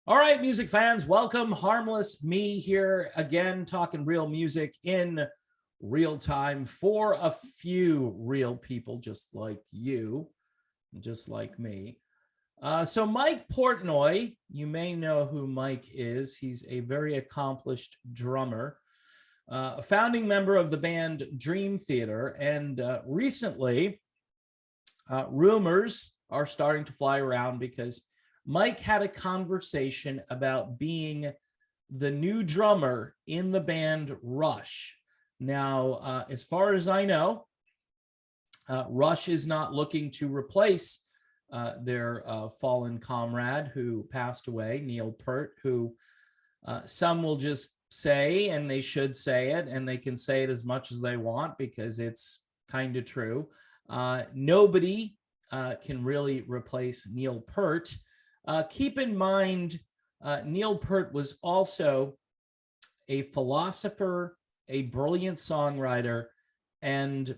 All right, music fans, welcome. Harmless me here again, talking real music in real time for a few real people just like you, just like me. So Mike Portnoy, you may know who Mike is. He's a very accomplished drummer, a founding member of the band Dream Theater. And recently, rumors are starting to fly around because Mike had a conversation about being the new drummer in the band Rush. Now, as far as I know, Rush is not looking to replace their fallen comrade who passed away, Neil Peart, who some will just say, and they should say it, and they can say it as much as they want because it's kind of true. Nobody can really replace Neil Peart. Keep in mind, Neil Peart was also a philosopher, a brilliant songwriter, and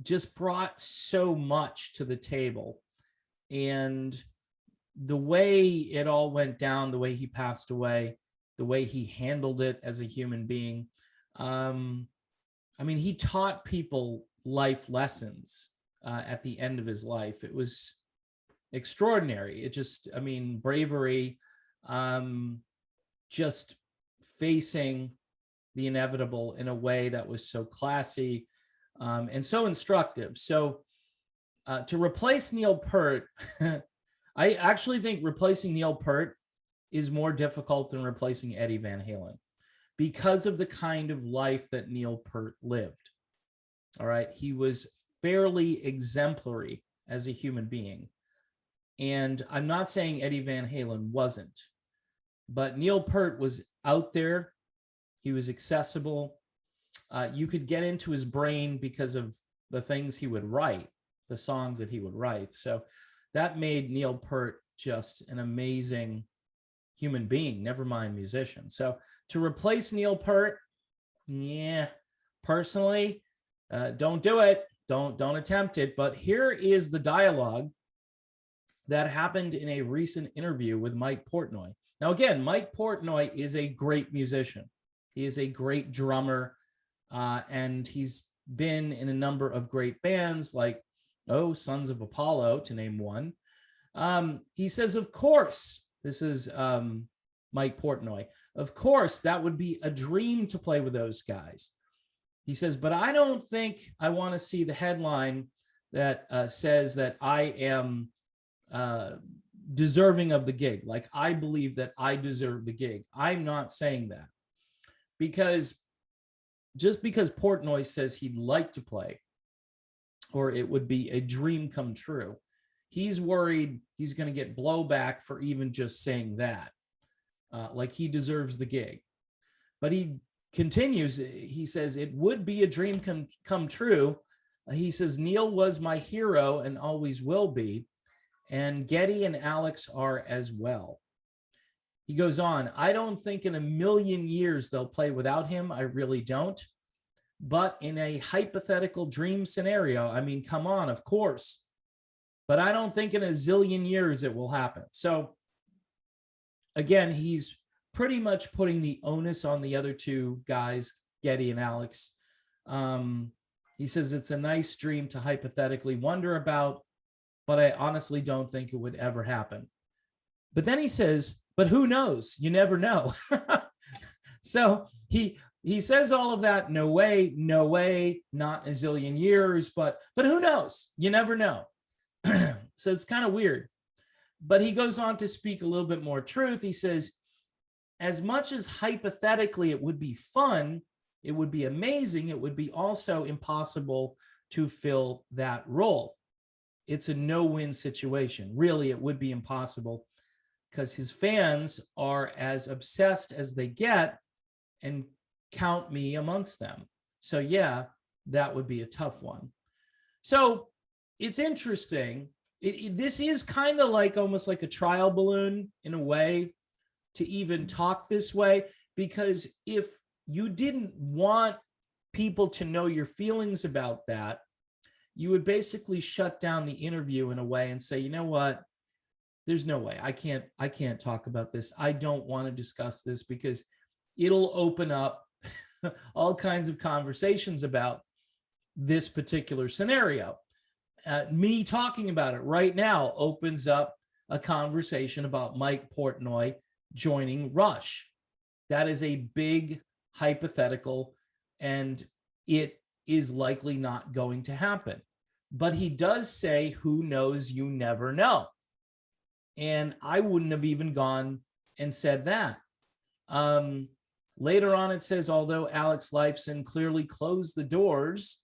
just brought so much to the table. And the way it all went down, the way he passed away, the way he handled it as a human being, I mean, he taught people life lessons at the end of his life. It was extraordinary. It just, I mean, bravery, just facing the inevitable in a way that was so classy and so instructive. So to replace Neil Peart, I actually think replacing Neil Peart is more difficult than replacing Eddie Van Halen because of the kind of life that Neil Peart lived. All right. He was fairly exemplary as a human being. And I'm not saying Eddie Van Halen wasn't, but Neil Peart was out there. He was accessible. You could get into his brain because of the things he would write, the songs that he would write. So that made Neil Peart just an amazing human being, never mind musician. So to replace Neil Peart, yeah, personally, don't do it. Don't attempt it. But here is the dialogue that happened in a recent interview with Mike Portnoy. Now, again, Mike Portnoy is a great musician. He is a great drummer, and he's been in a number of great bands like, Sons of Apollo, to name one. He says, of course, this is Mike Portnoy, of course, that would be a dream to play with those guys. He says, but I don't think I want to see the headline that says that I am deserving of the gig. Like, I believe that I deserve the gig. I'm not saying that because just because Portnoy says he'd like to play, or it would be a dream come true, he's worried he's going to get blowback for even just saying that, like he deserves the gig. But he continues, he says, it would be a dream come true. He says, Neil was my hero and always will be. And Geddy and Alex are as well. He goes on, I don't think in a million years they'll play without him. I really don't. But in a hypothetical dream scenario, I mean, come on, of course. But I don't think in a zillion years it will happen. So again, he's pretty much putting the onus on the other two guys, Geddy and Alex. He says it's a nice dream to hypothetically wonder about, but I honestly don't think it would ever happen. But then he says, but who knows? You never know. So he says all of that, no way, not a zillion years, but who knows? You never know. So it's kind of weird. But he goes on to speak a little bit more truth. He says, as much as hypothetically it would be fun, it would be amazing, it would be also impossible to fill that role. It's a no-win situation. Really, it would be impossible because his fans are as obsessed as they get and count me amongst them. So yeah, that would be a tough one. So it's interesting. This is kind of like almost like a trial balloon in a way to even talk this way, because if you didn't want people to know your feelings about that, you would basically shut down the interview in a way and say, you know what, there's no way. I can't talk about this. I don't want to discuss this because it'll open up all kinds of conversations about this particular scenario. Me talking about it right now opens up a conversation about Mike Portnoy joining Rush. That is a big hypothetical, and it is likely not going to happen. But he does say, who knows, you never know. And I wouldn't have even gone and said that. Later on, it says, although Alex Lifeson clearly closed the doors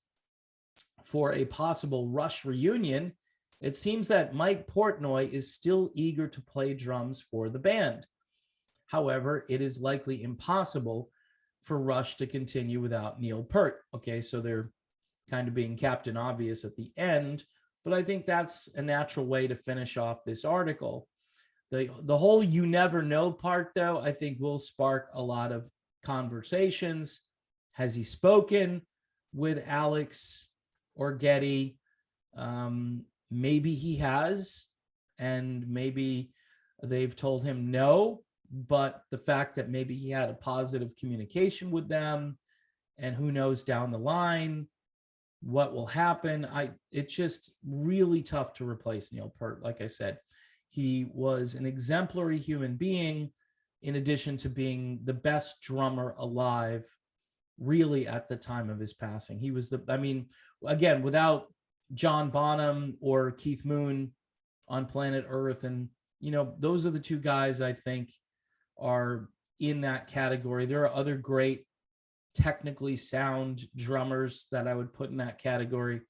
for a possible Rush reunion, it seems that Mike Portnoy is still eager to play drums for the band. However, it is likely impossible for Rush to continue without Neil Peart. Okay, so they're kind of being Captain Obvious at the end, but I think that's a natural way to finish off this article. The whole you never know part, though, I think will spark a lot of conversations. Has he spoken with Alex or Geddy? Maybe he has, and maybe they've told him no, but the fact that maybe he had a positive communication with them, and who knows down the line what will happen. It's just really tough to replace Neil Peart. Like I said, he was an exemplary human being, in addition to being the best drummer alive, really, at the time of his passing. He was again, without John Bonham or Keith Moon on planet Earth, and those are the two guys I think are in that category. There are other great technically sound drummers that I would put in that category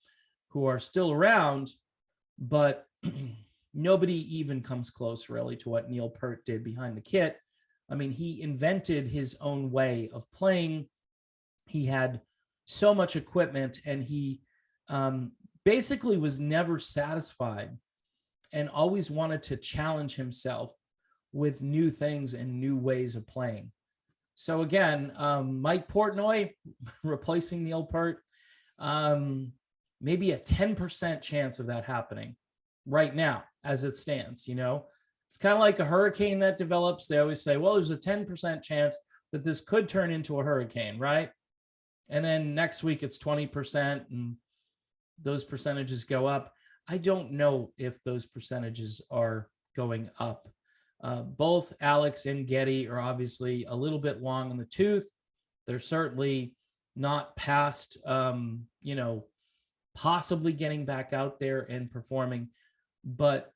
who are still around, but nobody even comes close really to what Neil Peart did behind the kit. I mean, he invented his own way of playing. He had so much equipment, and he basically was never satisfied and always wanted to challenge himself with new things and new ways of playing. So again, Mike Portnoy replacing Neil Peart, maybe a 10% chance of that happening right now as it stands. It's kind of like a hurricane that develops. They always say, well, there's a 10% chance that this could turn into a hurricane, right? And then next week it's 20%, and those percentages go up. I don't know if those percentages are going up. Both Alex and Geddy are obviously a little bit long in the tooth. They're certainly not past, possibly getting back out there and performing. But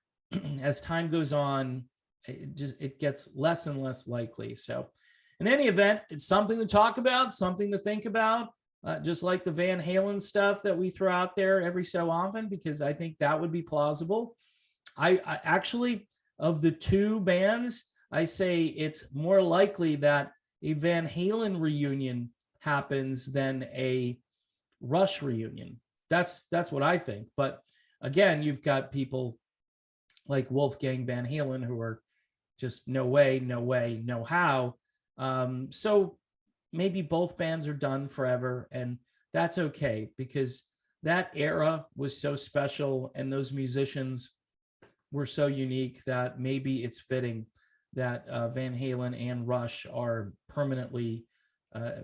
as time goes on, it gets less and less likely. So in any event, it's something to talk about, something to think about, just like the Van Halen stuff that we throw out there every so often, because I think that would be plausible. I actually, of the two bands, I say it's more likely that a Van Halen reunion happens than a Rush reunion. That's what I think. But again, you've got people like Wolfgang Van Halen who are just no way, no how. So maybe both bands are done forever, and that's okay, because that era was so special and those musicians were so unique that maybe it's fitting that Van Halen and Rush are permanently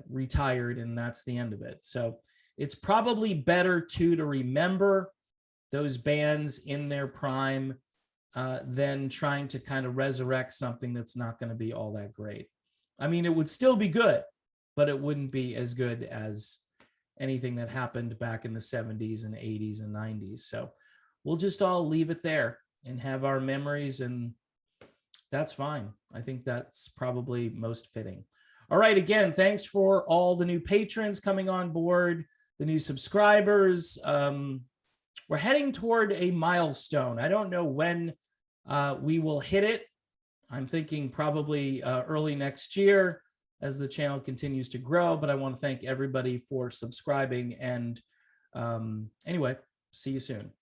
retired, and that's the end of it. So it's probably better to remember those bands in their prime than trying to kind of resurrect something that's not going to be all that great. I mean, it would still be good, but it wouldn't be as good as anything that happened back in the 70s and 80s and 90s. So we'll just all leave it there and have our memories, and that's fine. I think that's probably most fitting. All right, again, thanks for all the new patrons coming on board, the new subscribers. We're heading toward a milestone. I don't know when we will hit it. I'm thinking probably early next year as the channel continues to grow, but I want to thank everybody for subscribing. And anyway, see you soon.